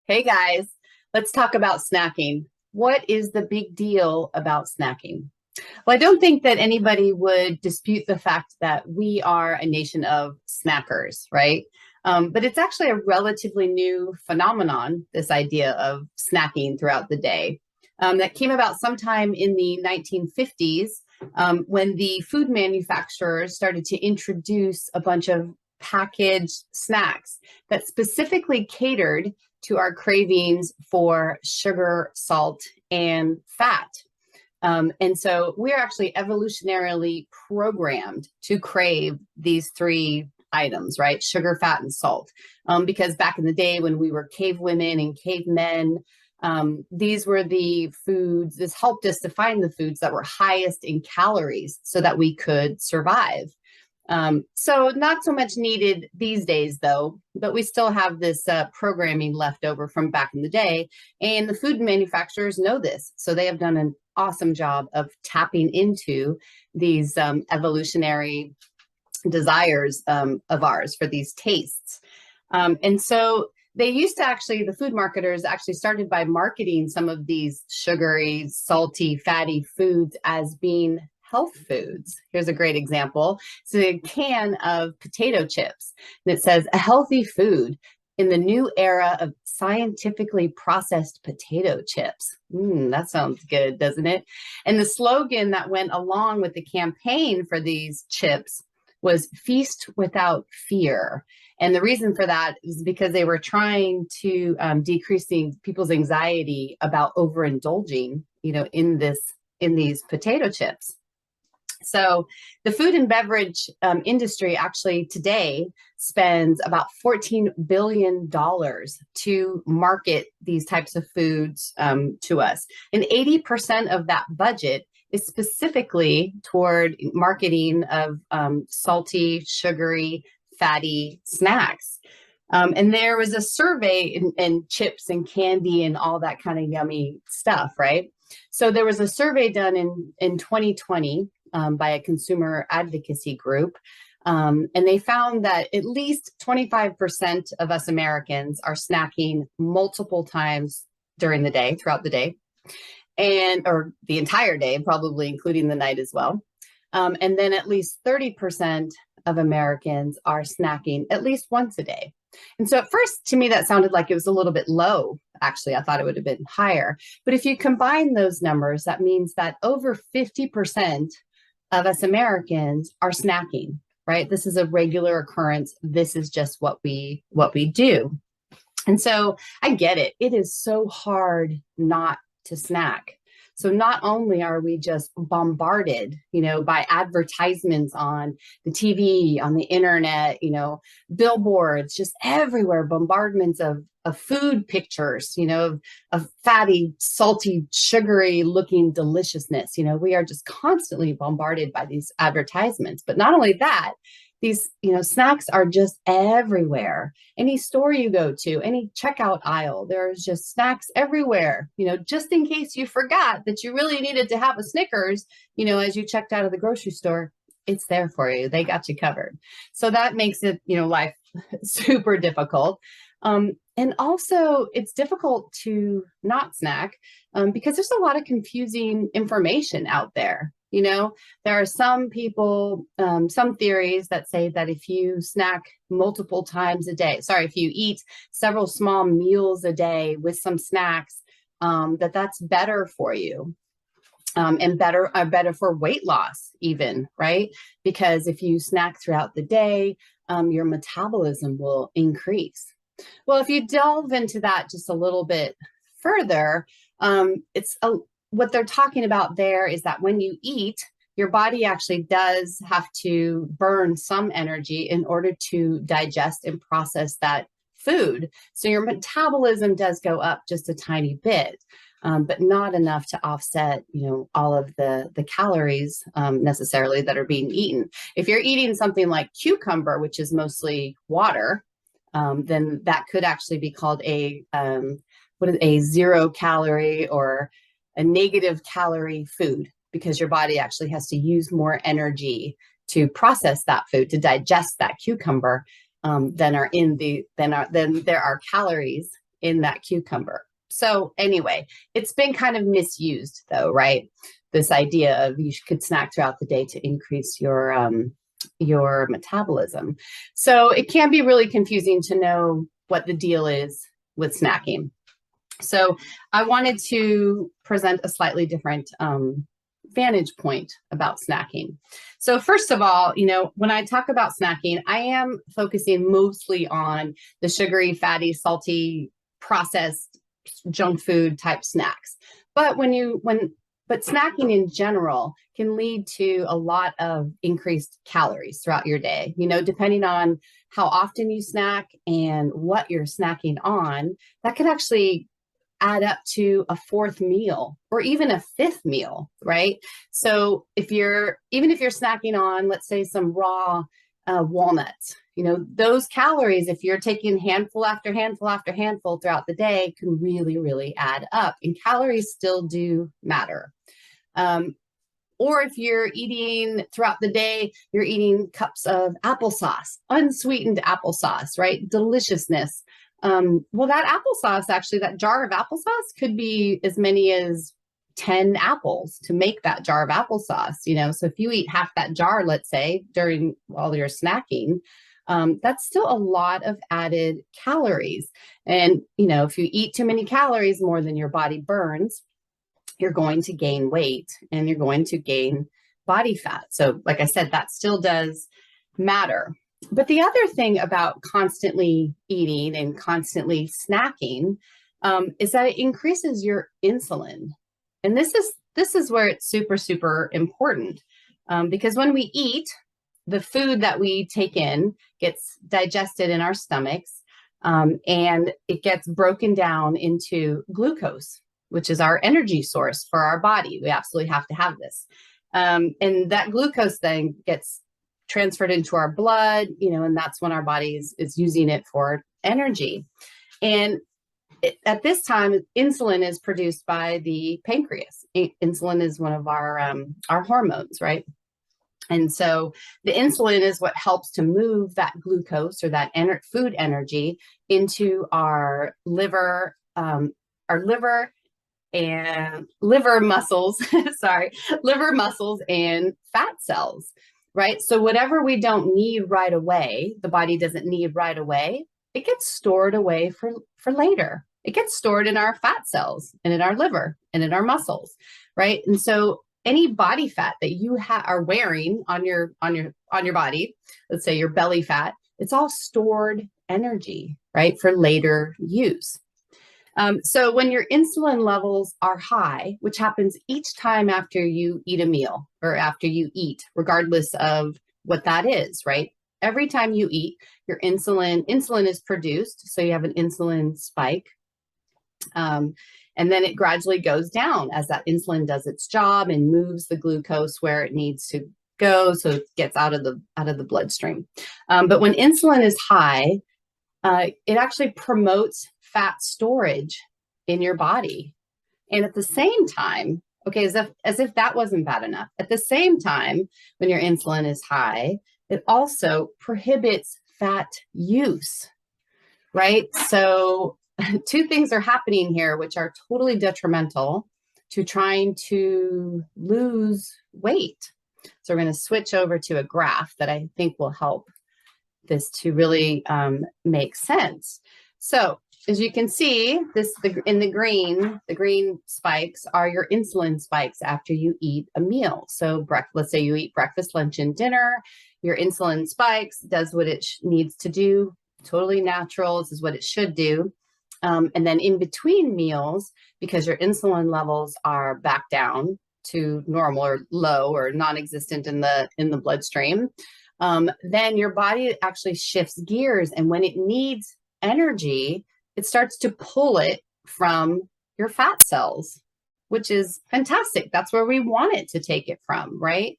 Hey guys, let's talk about snacking. What is the big deal about snacking? Well, I don't think that anybody would dispute the fact that we are a nation of snackers, right? But it's actually a relatively new phenomenon, this idea of snacking throughout the day, that came about sometime in the 1950s when the food manufacturers started to introduce a bunch of packaged snacks that specifically catered to our cravings for sugar, salt, and fat. And so we're actually evolutionarily programmed to crave these three items, right? Sugar, fat, and salt. Because back in the day when we were cave women and cavemen, these were the foods, this helped us to find the foods that were highest in calories so that we could survive. So not so much needed these days, though, but we still have this programming left over from back in the day. And the food manufacturers know this. So they have done an awesome job of tapping into these evolutionary desires of ours for these tastes. And so they used to actually, the food marketers actually started by marketing some of these sugary, salty, fatty foods as being health foods. Here's a great example. It's a can of potato chips, and it says a healthy food in the new era of scientifically processed potato chips. That sounds good, doesn't it? And the slogan that went along with the campaign for these chips was feast without fear. And the reason for that is because they were trying to decrease people's anxiety about overindulging, in these potato chips. So the food and beverage industry actually today spends about $14 billion to market these types of foods to us. And 80% of that budget is specifically toward marketing of salty, sugary, fatty snacks. And there was a survey in chips and candy and all that kind of yummy stuff, right? So there was a survey done in 2020 by a consumer advocacy group. And they found that at least 25% of us Americans are snacking multiple times during the day, throughout the day, or the entire day, probably including the night as well. And then at least 30% of Americans are snacking at least once a day. And so at first, to me, that sounded like it was a little bit low. Actually, I thought it would have been higher. But if you combine those numbers, that means that over 50% of us Americans are snacking, right? This is a regular occurrence. This is just what we do. And so I get it. It is so hard not to snack. So not only are we just bombarded, by advertisements on the TV, on the internet, billboards, just everywhere, bombardments of food pictures, of fatty, salty, sugary looking deliciousness. We are just constantly bombarded by these advertisements. But not only that, these snacks are just everywhere. Any store you go to, any checkout aisle, there's just snacks everywhere, just in case you forgot that you really needed to have a Snickers, as you checked out of the grocery store. It's there for you. They got you covered. So that makes it, life super difficult. And also it's difficult to not snack because there's a lot of confusing information out there. There are some people, some theories that say that if you snack multiple times a day, if you eat several small meals a day with some snacks, that's better for you. And better for weight loss even, right? Because if you snack throughout the day, your metabolism will increase. Well, if you delve into that just a little bit further, what they're talking about there is that when you eat, your body actually does have to burn some energy in order to digest and process that food. So your metabolism does go up just a tiny bit, but not enough to offset, all of the calories necessarily that are being eaten. If you're eating something like cucumber, which is mostly water, then that could actually be called a 0 calorie or a negative calorie food, because your body actually has to use more energy to process that food, to digest that cucumber, than there are calories in that cucumber. So anyway, it's been kind of misused though, right? This idea of you could snack throughout the day to increase your metabolism. So it can be really confusing to know what the deal is with snacking. So I wanted to present a slightly different vantage point about snacking. So first of all, you know, when I talk about snacking, I am focusing mostly on the sugary, fatty, salty, processed junk food type snacks. But but snacking in general can lead to a lot of increased calories throughout your day, you know, depending on how often you snack and what you're snacking on, that could actually add up to a fourth meal or even a fifth meal, right? So even if you're snacking on, let's say, some raw walnuts, you know, those calories, if you're taking handful after handful after handful throughout the day, can really, really add up. And calories still do matter. Or if you're eating throughout the day, you're eating cups of applesauce, unsweetened applesauce, right? Deliciousness. Well, that applesauce, actually, that jar of applesauce could be as many as 10 apples to make that jar of applesauce, you know? So if you eat half that jar, let's say, while you're snacking, that's still a lot of added calories. And, you know, if you eat too many calories, more than your body burns, you're going to gain weight and you're going to gain body fat. So like I said, that still does matter. But the other thing about constantly eating and constantly snacking is that it increases your insulin. And this is where it's super, super important because when we eat, the food that we take in gets digested in our stomachs and it gets broken down into glucose, which is our energy source for our body. We absolutely have to have this. And that glucose then gets transferred into our blood, you know, and that's when our body is using it for energy. And at this time, insulin is produced by the pancreas. Insulin is one of our hormones, right? And so the insulin is what helps to move that glucose or that food energy into our liver and liver muscles, liver muscles and fat cells, right? So whatever we don't need right away, the body doesn't need right away, it gets stored away for later. It gets stored in our fat cells and in our liver and in our muscles, right? And so any body fat that you are wearing on your body, let's say your belly fat, it's all stored energy, right, for later use. So when your insulin levels are high, which happens each time after you eat a meal or after you eat, regardless of what that is, right? Every time you eat, your insulin is produced. So you have an insulin spike. And then it gradually goes down as that insulin does its job and moves the glucose where it needs to go. So it gets out of the bloodstream. But when insulin is high, it actually promotes fat storage in your body. And at the same time, okay, as if that wasn't bad enough, at the same time, when your insulin is high, it also prohibits fat use, right? So two things are happening here, which are totally detrimental to trying to lose weight. So we're going to switch over to a graph that I think will help this to really make sense. So as you can see, in the green spikes are your insulin spikes after you eat a meal. So let's say you eat breakfast, lunch, and dinner. Your insulin spikes, does what it needs to do. Totally natural. This is what it should do. And then in between meals, because your insulin levels are back down to normal or low or non-existent in the bloodstream, then your body actually shifts gears. And when it needs energy, it starts to pull it from your fat cells, which is fantastic. That's where we want it to take it from, right?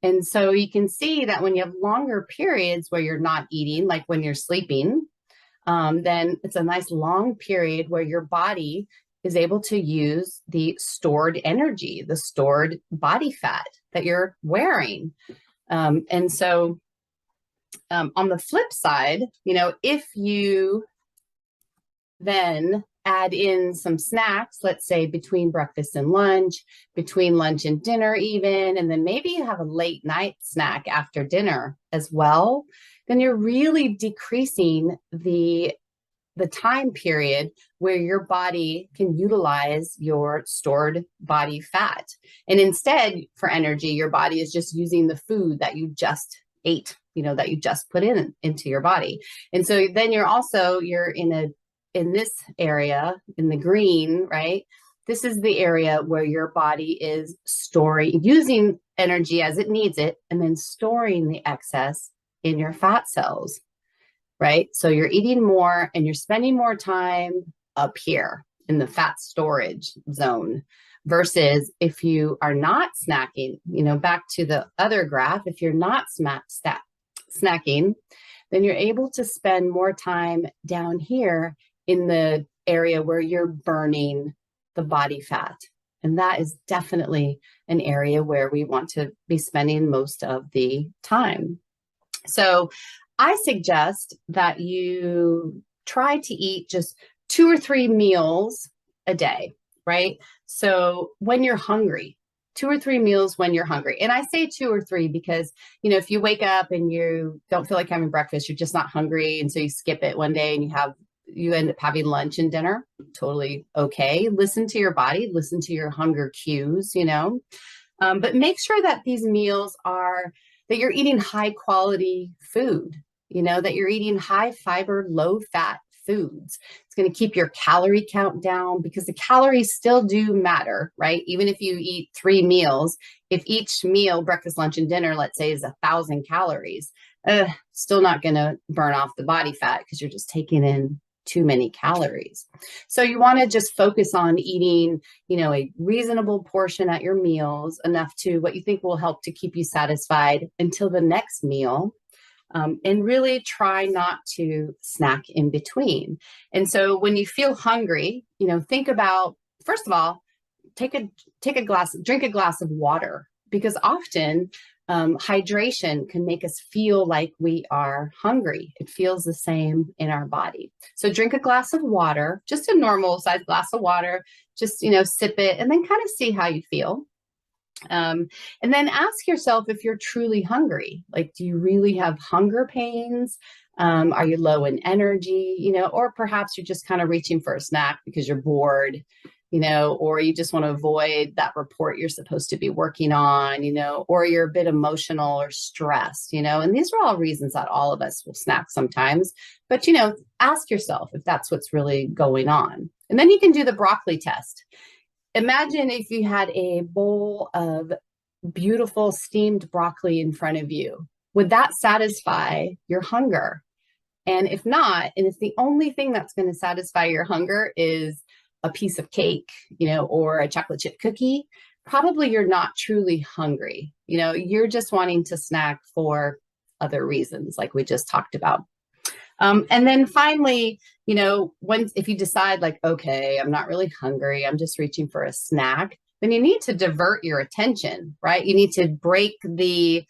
And so you can see that when you have longer periods where you're not eating, like when you're sleeping, then it's a nice long period where your body is able to use the stored energy, the stored body fat that you're wearing. And so on the flip side, you know, if you then add in some snacks, let's say between breakfast and lunch, between lunch and dinner even, and then maybe you have a late night snack after dinner as well, then you're really decreasing the time period where your body can utilize your stored body fat. And instead, for energy, your body is just using the food that you just ate, that you just put into your body. And so then you're in this area in the green, right? This is the area where your body is using energy as it needs it, and then storing the excess in your fat cells. Right? So you're eating more and you're spending more time up here in the fat storage zone versus if you are not snacking, back to the other graph, if you're not snacking, then you're able to spend more time down here in the area where you're burning the body fat. And that is definitely an area where we want to be spending most of the time. So I suggest that you try to eat just 2 or 3 meals a day, right? So when you're hungry, 2 or 3 meals when you're hungry. And I say 2 or 3 because, if you wake up and you don't feel like having breakfast, you're just not hungry. And so you skip it one day and you end up having lunch and dinner, totally okay. Listen to your body, listen to your hunger cues, but make sure that these meals that you're eating high quality food, that you're eating high fiber, low fat foods. It's going to keep your calorie count down because the calories still do matter, right? Even if you eat 3 meals, if each meal, breakfast, lunch, and dinner, let's say is 1,000 calories, still not going to burn off the body fat because you're just taking in too many calories. So you want to just focus on eating, a reasonable portion at your meals, enough to what you think will help to keep you satisfied until the next meal. And really try not to snack in between. And so when you feel hungry, think about, first of all, drink a glass of water, because often hydration can make us feel like we are hungry. It feels the same in our body. So drink a glass of water, just a normal size glass of water, just, sip it and then kind of see how you feel. And then ask yourself if you're truly hungry. Like, do you really have hunger pains? Are you low in energy, or perhaps you're just kind of reaching for a snack because you're bored, or you just want to avoid that report you're supposed to be working on, or you're a bit emotional or stressed, and these are all reasons that all of us will snack sometimes. But, ask yourself if that's what's really going on. And then you can do the broccoli test. Imagine if you had a bowl of beautiful steamed broccoli in front of you. Would that satisfy your hunger? And if not, and if the only thing that's going to satisfy your hunger is a piece of cake, or a chocolate chip cookie, probably you're not truly hungry. You're just wanting to snack for other reasons, like we just talked about. And then finally, if you decide like, okay, I'm not really hungry, I'm just reaching for a snack, then you need to divert your attention, right? You need to break the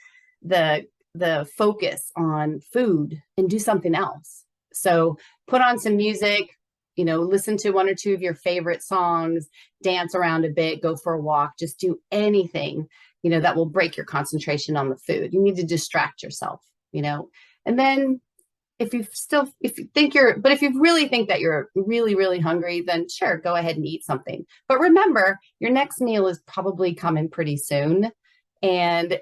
focus on food and do something else. So put on some music, listen to 1 or 2 of your favorite songs, dance around a bit, go for a walk, just do anything, that will break your concentration on the food. You need to distract yourself, and then if you really think that you're really, really hungry, then sure, go ahead and eat something. But remember, your next meal is probably coming pretty soon. And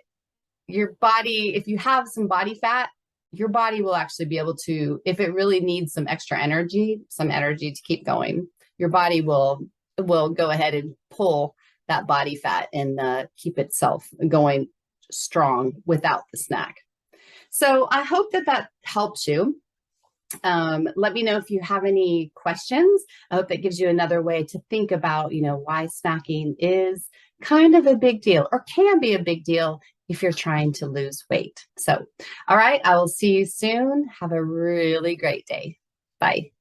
your body, if you have some body fat, your body will actually be able to, if it really needs some extra energy, to keep going, your body will go ahead and pull that body fat and keep itself going strong without the snack. So I hope that helps you. Let me know if you have any questions. I hope that gives you another way to think about, why snacking is kind of a big deal, or can be a big deal if you're trying to lose weight. So, all right, I will see you soon. Have a really great day. Bye.